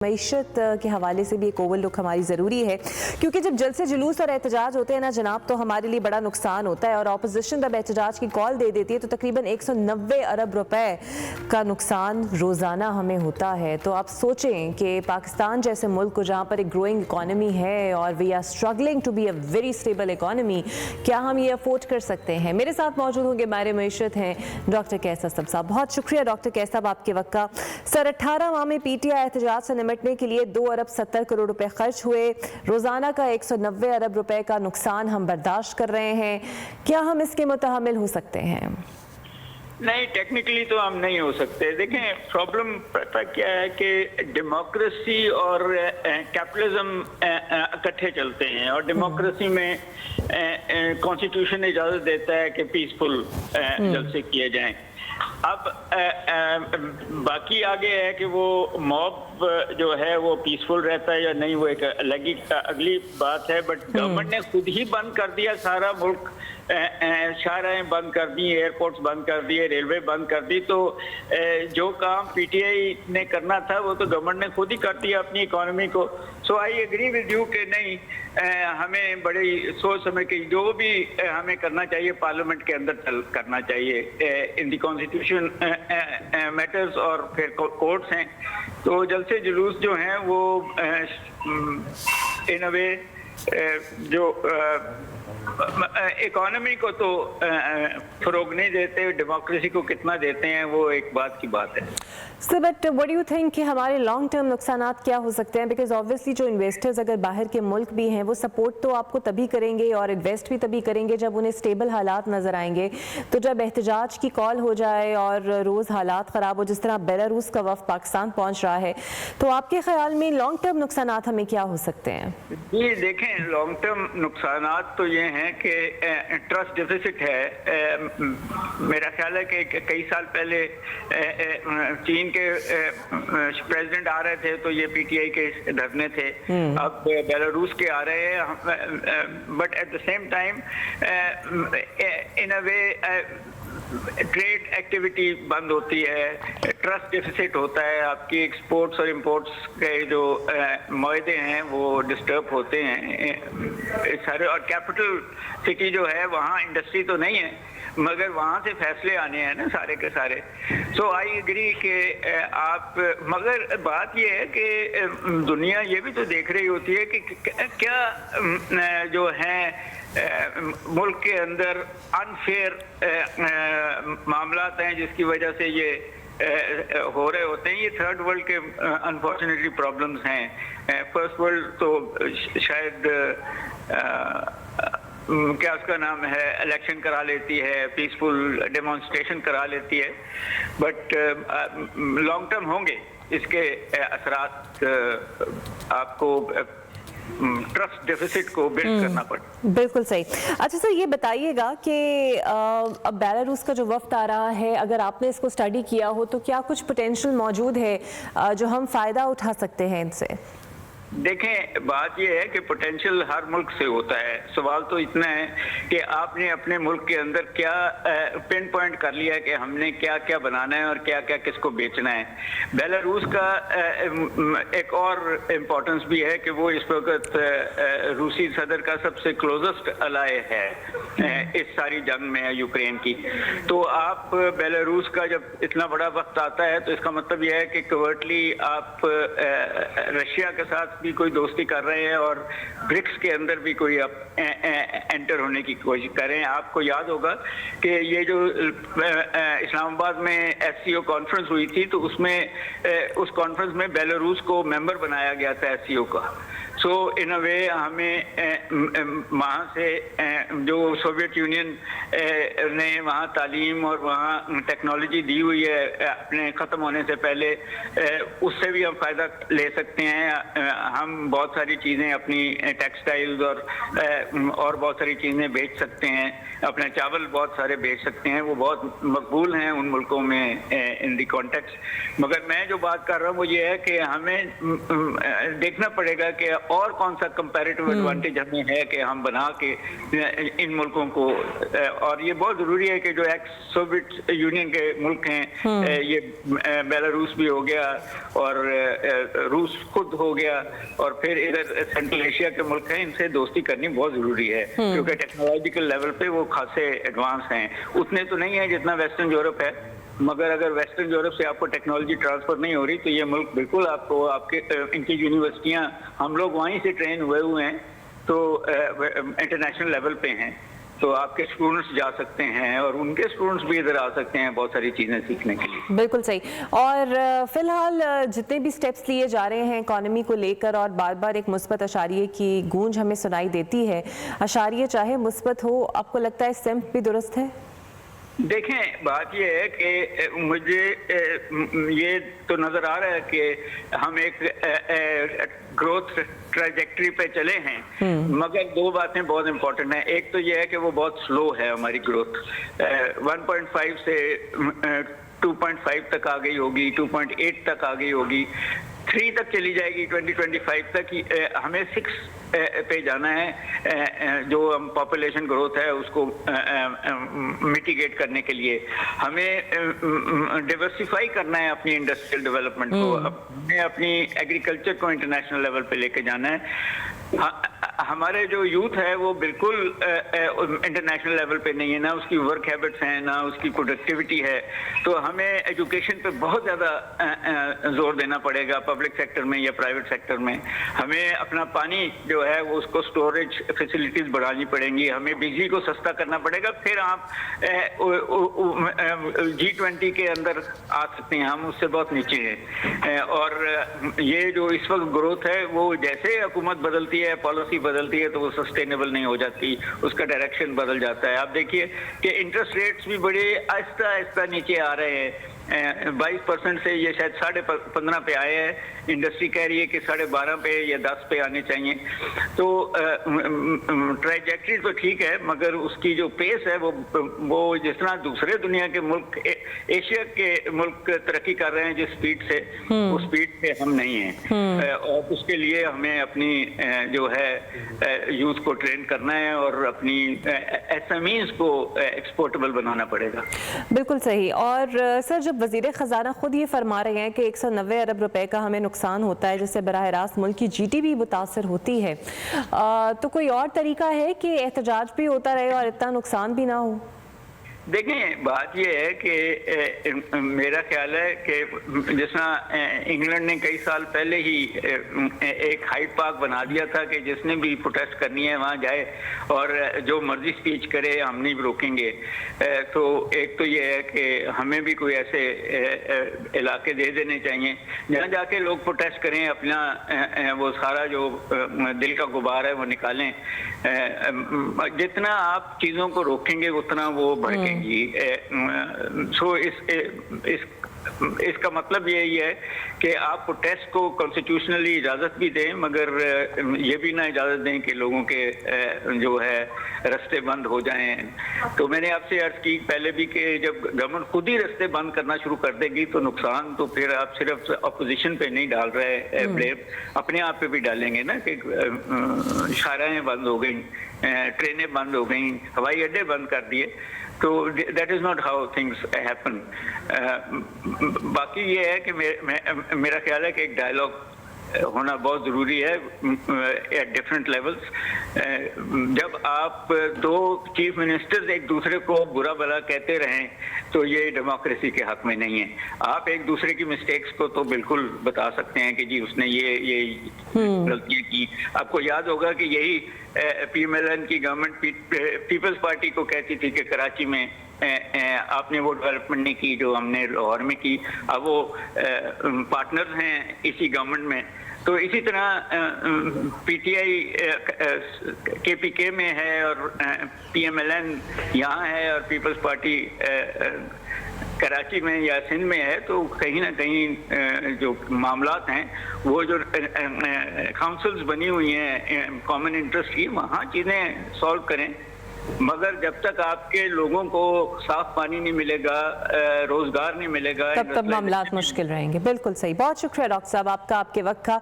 मईशत के हवाले से भी एक ओवल लुक हमारी ज़रूरी है, क्योंकि जब जलसे जुलूस और एहतजाज होते हैं ना जनाब, तो हमारे लिए बड़ा नुकसान होता है। और अपोजिशन जब एहतजाज की कॉल दे देती है तो तकरीबन 190 अरब रुपए का नुकसान रोज़ाना हमें होता है। तो आप सोचें कि पाकिस्तान जैसे मुल्क को, जहाँ पर एक ग्रोइंग इकॉनमी है और we are struggling to be a very stable economy, क्या हम ये अफोर्ड कर सकते हैं? मेरे साथ मौजूद होंगे माहिर मईशत हैं डॉक्टर कैसर सब साहब। बहुत शुक्रिया डॉक्टर कैसर साहब आपके वक्त का। सर, 18 माह में पीटीआई एहतजाज से निपटने के लिए 2 अरब 70 करोड़ रुपए खर्च हुए। रोजाना का 190 अरब रुपए का नुकसान हम बर्दाश्त कर रहे हैं। क्या हम इसके मुतहम्मिल हो सकते हैं? नहीं, टेक्निकली तो हम नहीं हो सकते। देखें, प्रॉब्लम पता क्या है कि डेमोक्रेसी और कैपिटलिज्म इकट्ठे चलते हैं, और डेमोक्रेसी में कॉन्स्टिट्यूशन इजाज़त देता है कि पीसफुल जलसे किए जाएं। अब बाकी आगे है कि वो मॉब जो है वो पीसफुल रहता है या नहीं, वो एक अगली बात है। बट गवर्नमेंट ने खुद ही बंद कर दिया सारा मुल्क, शाहराहें बंद कर दी, एयरपोर्ट्स बंद कर दिए, रेलवे बंद कर दी। तो जो काम पीटीआई ने करना था वो तो गवर्नमेंट ने खुद ही कर दिया अपनी इकोनॉमी को। सो आई एग्री विद यू कि नहीं, हमें बड़ी सोच समझ के जो भी हमें करना चाहिए पार्लियामेंट के अंदर करना चाहिए। इन दी कॉन्स्टिट्यूशन मैटर्स और फिर कोर्ट्स हैं, तो जलसे जुलूस जो हैं वो इन अ वे जो इकोनॉमी को तो फरोग नहीं देते, डेमोक्रेसी को कितना देते हैं वो एक बात की बात है। Sir, but what do you think कि हमारे लॉन्ग टर्म नुकसानात क्या हो सकते हैं? बिकॉज ऑब्वियसली जो इन्वेस्टर्स अगर बाहर के मुल्क भी हैं वो सपोर्ट तो आपको तभी करेंगे और इन्वेस्ट भी तभी करेंगे जब उन्हें स्टेबल हालात नज़र आएंगे। तो जब एहतजाज की कॉल हो जाए और रोज़ हालात ख़राब हो, जिस तरह बेलारूस का वफ़द पाकिस्तान पहुँच रहा है, तो आपके ख्याल में लॉन्ग टर्म नुकसानात हमें क्या हो सकते हैं? जी देखें, लॉन्ग टर्म नुकसानात तो ये हैं कि ट्रस्ट डेफिसिट है। मेरा ख्याल है कि कई साल पहले चीन के प्रेसिडेंट आ रहे थे तो ये पीटीआई के धरने थे, अब बेलारूस के आ रहे हैं। But at the same time in a way trade activity बंद होती है, ट्रस्ट डेफिसिट होता है, आपकी एक्सपोर्ट्स और इंपोर्ट्स के जो मुआहदे हैं वो डिस्टर्ब होते हैं सारे। और कैपिटल सिटी जो है वहाँ इंडस्ट्री तो नहीं है, मगर वहाँ से फैसले आने हैं ना सारे के सारे। सो आई एग्री कि आप, मगर बात ये है कि दुनिया ये भी तो देख रही होती है कि क्या जो है मुल्क के अंदर अनफेयर मामलात हैं जिसकी वजह से ये हो रहे होते हैं। ये थर्ड वर्ल्ड के अनफॉर्चुनेटली प्रॉब्लम्स हैं। फर्स्ट वर्ल्ड तो शायद क्या उसका नाम है, इलेक्शन करा लेती है, पीसफुल डेमोन्स्ट्रेशन करा लेती है, बट लॉन्ग टर्म होंगे इसके असरात। आपको ट्रस्ट डेफिसिट को बिल्ड करना पड़े। बिल्कुल सही। अच्छा सर, ये बताइएगा कि अब बेलारूस का जो वफ्द आ रहा है, अगर आपने इसको स्टडी किया हो तो क्या कुछ पोटेंशियल मौजूद है जो हम फ़ायदा उठा सकते हैं इनसे? देखें, बात यह है कि पोटेंशियल हर मुल्क से होता है। सवाल तो इतना है कि आपने अपने मुल्क के अंदर क्या पिन पॉइंट कर लिया है कि हमने क्या क्या बनाना है और क्या क्या किसको बेचना है। बेलारूस का एक और इम्पोर्टेंस भी है कि वो इस वक्त रूसी सदर का सबसे क्लोजेस्ट अलाय है इस सारी जंग में यूक्रेन की। तो आप बेलारूस का जब इतना बड़ा वक्त आता है तो इसका मतलब यह है कि कवर्टली आप रशिया के साथ भी कोई दोस्ती कर रहे हैं और ब्रिक्स के अंदर भी कोई आप एंटर होने की कोशिश कर रहे हैं। आपको याद होगा कि ये जो इस्लामाबाद में एससीओ कॉन्फ्रेंस हुई थी तो उसमें उस कॉन्फ्रेंस में बेलारूस को मेंबर बनाया गया था एससीओ का। सो इन अ वे हमें वहाँ से जो सोवियत यूनियन ने वहाँ तालीम और वहाँ टेक्नोलॉजी दी हुई है अपने ख़त्म होने से पहले, उससे भी हम फ़ायदा ले सकते हैं। हम बहुत सारी चीज़ें अपनी टेक्सटाइल्स और बहुत सारी चीज़ें बेच सकते हैं, अपने चावल बहुत सारे बेच सकते हैं, वो बहुत मकबूल हैं उन मुल्कों में इन दी कॉन्टेक्स्ट। मगर मैं जो बात कर रहा हूँ वो ये है कि हमें देखना पड़ेगा कि और कौन सा कंपैरेटिव एडवांटेज हमें है कि हम बना के इन मुल्कों को, और ये बहुत ज़रूरी है कि जो एक्स सोवियत यूनियन के मुल्क हैं, ये बेलारूस भी हो गया और रूस खुद हो गया और फिर इधर सेंट्रल एशिया के मुल्क हैं, इनसे दोस्ती करनी बहुत ज़रूरी है क्योंकि टेक्नोलॉजिकल लेवल पे वो खासे एडवांस हैं। उतने तो नहीं है जितना वेस्टर्न यूरोप है, मगर अगर वेस्टर्न यूरोप से आपको टेक्नोलॉजी ट्रांसफर नहीं हो रही तो ये मुल्क बिल्कुल आपको, आपके इनकी यूनिवर्सिटियां, हम लोग वहीं से ट्रेन हुए हैं तो इंटरनेशनल लेवल पे हैं, तो आपके स्टूडेंट्स जा सकते हैं और उनके स्टूडेंट्स भी इधर आ सकते हैं बहुत सारी चीज़ें सीखने के लिए। बिल्कुल सही। और फिलहाल जितने भी स्टेप्स लिए जा रहे हैं इकॉनमी को लेकर और बार बार एक मुस्बत अशारिये की गूंज हमें सुनाई देती है, अशारिये चाहे मुस्बत हो, आपको लगता है सिम्त भी दुरुस्त है? देखें, बात यह है कि मुझे ये तो नज़र आ रहा है कि हम एक ग्रोथ ट्रैजेक्टरी पे चले हैं, मगर दो बातें बहुत इंपॉर्टेंट हैं। एक तो ये है कि वो बहुत स्लो है हमारी ग्रोथ, 1.5 से 2.5 तक आ गई होगी, 2.8 तक आ गई होगी, 3 तक चली जाएगी 2025 तक। हमें 6 पे जाना है। जो हम पॉपुलेशन ग्रोथ है उसको मिटिगेट करने के लिए हमें डिवर्सिफाई करना है अपनी इंडस्ट्रियल डेवलपमेंट को, हमें अपनी एग्रीकल्चर को इंटरनेशनल लेवल पे लेके जाना है। हमारे जो यूथ है वो बिल्कुल इंटरनेशनल लेवल पे नहीं है, ना उसकी वर्क हैबिट्स हैं, ना उसकी प्रोडक्टिविटी है, तो हमें एजुकेशन पे बहुत ज़्यादा जोर देना पड़ेगा पब्लिक सेक्टर में या प्राइवेट सेक्टर में। हमें अपना पानी जो है वो उसको स्टोरेज फैसिलिटीज़ बढ़ानी पड़ेंगी, हमें बिजली को सस्ता करना पड़ेगा, फिर आप G20 के अंदर आ सकते हैं। हम उससे बहुत नीचे हैं और ये जो इस वक्त ग्रोथ है वो जैसे हुकूमत बदलती है, पॉलिसी बदलती है तो वो सस्टेनेबल नहीं हो जाती, उसका डायरेक्शन बदल जाता है। आप देखिए कि इंटरेस्ट रेट्स भी बड़े आहिस्ता आहिस्ता नीचे आ रहे हैं, 22% से ये शायद 15.5 पे आए हैं, इंडस्ट्री कह रही है कि 12.5 पे या 10 पे आने चाहिए। तो ट्रैजेक्टरी तो ठीक है, मगर उसकी जो पेस है वो जिस तरह दूसरे दुनिया के मुल्क, एशिया के मुल्क तरक्की कर रहे हैं जिस स्पीड से, उस स्पीड पे हम नहीं हैं। और उसके लिए हमें अपनी जो है यूथ को ट्रेन करना है और अपनी SMEs को एक्सपोर्टेबल बनाना पड़ेगा। बिल्कुल सही। और सर, जब वज़ीर ख़जाना खुद ये फरमा रहे हैं कि 190 अरब रुपए का हमें नुकसान होता है जिससे बराह रास्त मुल्क की GDP मुतासर होती है, तो कोई और तरीका है कि एहतजाज भी होता रहे और इतना नुकसान भी ना हो? देखें, बात यह है कि मेरा ख्याल है कि जैसा इंग्लैंड ने कई साल पहले ही एक हाइड पार्क बना दिया था कि जिसने भी प्रोटेस्ट करनी है वहाँ जाए और जो मर्जी स्पीच करे, हम नहीं रोकेंगे। तो एक तो ये है कि हमें भी कोई ऐसे इलाके दे देने चाहिए जहाँ जाके लोग प्रोटेस्ट करें, अपना वो सारा जो दिल का गुबार है वो निकालें। जितना आप चीज़ों को रोकेंगे उतना वो भड़केंगे। सो इसका मतलब यही है कि आप प्रोटेस्ट को कॉन्स्टिट्यूशनली इजाज़त भी दें, मगर ये भी ना इजाज़त दें कि लोगों के जो है रास्ते बंद हो जाएं। तो मैंने आपसे अर्ज़ की पहले भी कि जब गवर्नमेंट खुद ही रास्ते बंद करना शुरू कर देगी तो नुकसान तो फिर आप सिर्फ अपोजिशन पे नहीं डाल रहे ब्लेम, अपने आप पे भी डालेंगे ना कि शाहराहें बंद हो गई, ट्रेनें बंद हो गई, हवाई अड्डे बंद कर दिए। तो that is not how things happen. बाकी ये है कि मेरा ख्याल है कि एक डायलॉग होना बहुत ज़रूरी है एट डिफरेंट लेवल्स। जब आप दो चीफ मिनिस्टर्स एक दूसरे को बुरा भला कहते रहें तो ये डेमोक्रेसी के हक में नहीं है। आप एक दूसरे की मिस्टेक्स को तो बिल्कुल बता सकते हैं कि जी उसने ये गलतियाँ की। आपको याद होगा कि यही PMLN की गवर्नमेंट पीपल्स पार्टी को कहती थी कि कराची में आपने वो डेवलपमेंट नहीं की जो हमने लाहौर में की। अब वो पार्टनर्स हैं इसी गवर्नमेंट में। तो इसी तरह PTI KPK में है और PMLN यहाँ है और पीपल्स पार्टी कराची में या सिंध में है। तो कहीं ना कहीं जो मामलात हैं वो जो काउंसिल्स बनी हुई हैं कॉमन इंटरेस्ट की, वहाँ चीज़ें सॉल्व करें। मगर जब तक आपके लोगों को साफ पानी नहीं मिलेगा, रोजगार नहीं मिलेगा, तब मामलात मुश्किल रहेंगे। बिल्कुल सही। बहुत शुक्रिया डॉक्टर साहब आपका, आपके वक्त का।